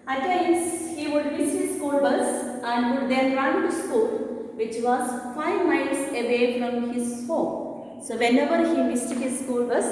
At times, he would miss his school bus and would then run to school, which was 5 miles away from his home. So, whenever he missed his school bus,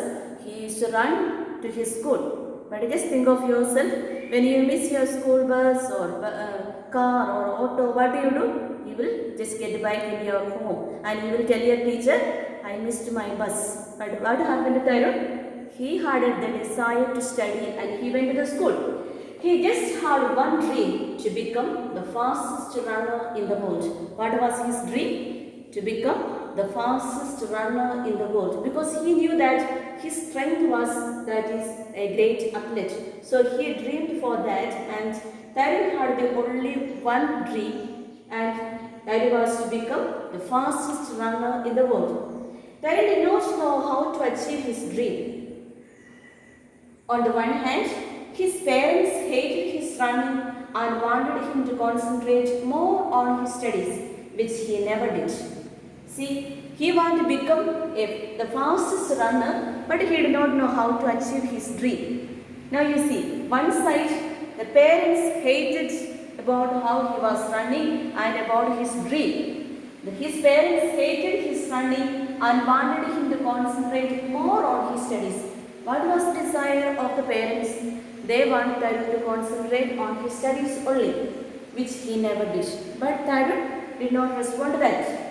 he used to run to his school. But just think of yourself, when you miss your school bus or car or auto, what do? You will just get back in your home and you will tell your teacher, I missed my bus. But what happened to Tyrone? He had the desire to study and he went to the school. He just had one dream, to become the fastest runner in the world. What was his dream? To become the fastest runner in the world, because he knew that his strength was that is a great athlete. So he dreamed for that, and Tyrone had the only one dream, and that was to become the fastest runner in the world. Tyrone did not know how to achieve his dream. On the one hand, his parents hated his running and wanted him to concentrate more on his studies, which he never did. See, he wanted to become the fastest runner, but he did not know how to achieve his dream. Now you see, one side, the parents hated about how he was running and about his dream. His parents hated his running and wanted him to concentrate more on his studies. What was the desire of the parents? They wanted Tyrone to concentrate on his studies only, which he never did. But Tyrone did not respond to that.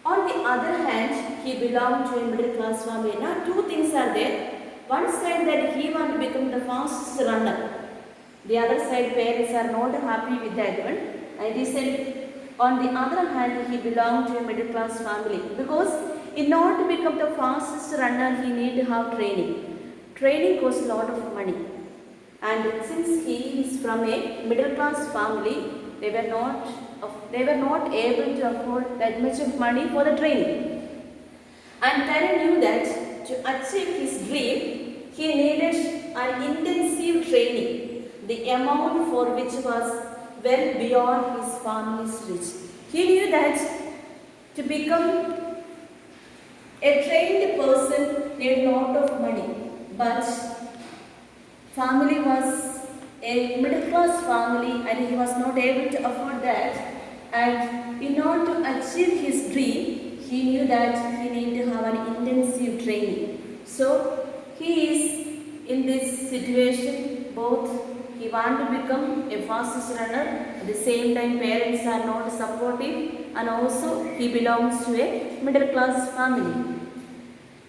On the other hand, he belonged to a middle class family. Now, two things are there. One side that he wanted to become the fastest runner. The other side, parents are not happy with that one. And he said, on the other hand, he belonged to a middle class family, because in order to become the fastest runner, he needed to have training. Training costs a lot of money. And since he is from a middle class family, they were not able to afford that much of money for the training. And Tyrone knew that to achieve his dream, he needed an intensive training, the amount for which was well beyond his family's reach. He knew that to become a trained person needed a lot of money, but family was a middle class family and he was not able to afford that. And in order to achieve his dream, he knew that he needed to have an intensive training. So he is in this situation, both he wants to become a fastest runner, at the same time parents are not supportive, and also he belongs to a middle class family.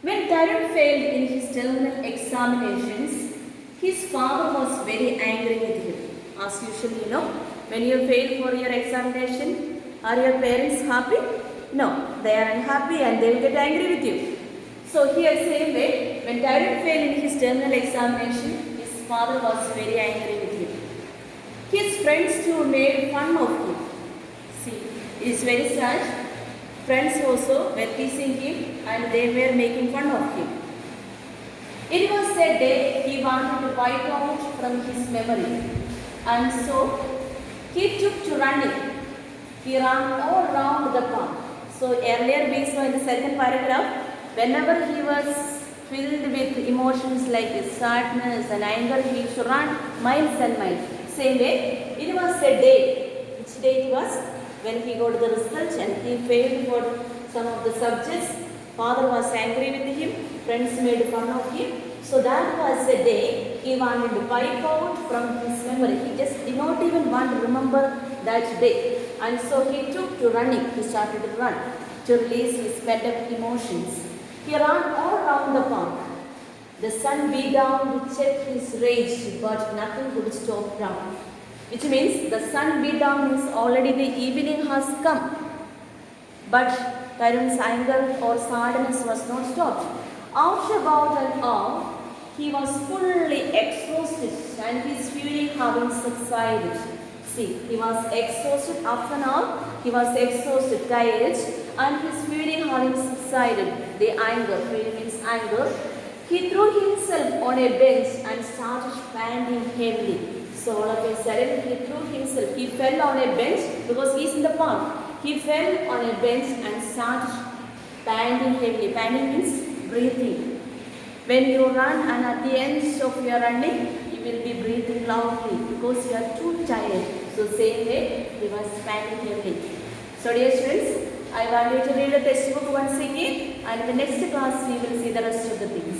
When Tyrone failed in his terminal examinations, his father was very angry with him. As usual, when you fail for your examination, are your parents happy? No, they are unhappy and they will get angry with you. So here, same way, when Tyrone failed in his terminal examination, his father was very angry with him. His friends too made fun of him. See, it is very sad. Friends also were teasing him and they were making fun of him. It was a day he wanted to wipe out from his memory, and so he took to running. He ran all around the park. So earlier we saw in the second paragraph, whenever he was filled with emotions like sadness and anger, he used to run miles and miles. Same way, it was a day. Which day it was? When he got the result and he failed for some of the subjects. Father was angry with him, friends made fun of him. So that was a day he wanted to wipe out from his memory. He just did not even want to remember that day. And so he took to running. He started to run to release his pent-up emotions. He ran all around the park. The sun beat down to check his rage, but nothing could stop him. Which means the sun beat down means already the evening has come. But Tyrone's anger or sadness was not stopped. After about an hour, he was fully exhausted and his fury having subsided. See, he was exhausted after an hour, he was exhausted, tired, and his fury having subsided. The anger, fury means anger. He threw himself on a bench and started panting heavily. So all of a sudden he threw himself, he fell on a bench because he is in the park. He fell on a bench and started panting heavily. Panting means breathing. When you run and at the end of your running, if will be breathing loudly because you are too tired. So same way, he was panting heavily. So dear students, I want you to read the textbook once again, and in the next class we will see the rest of the things.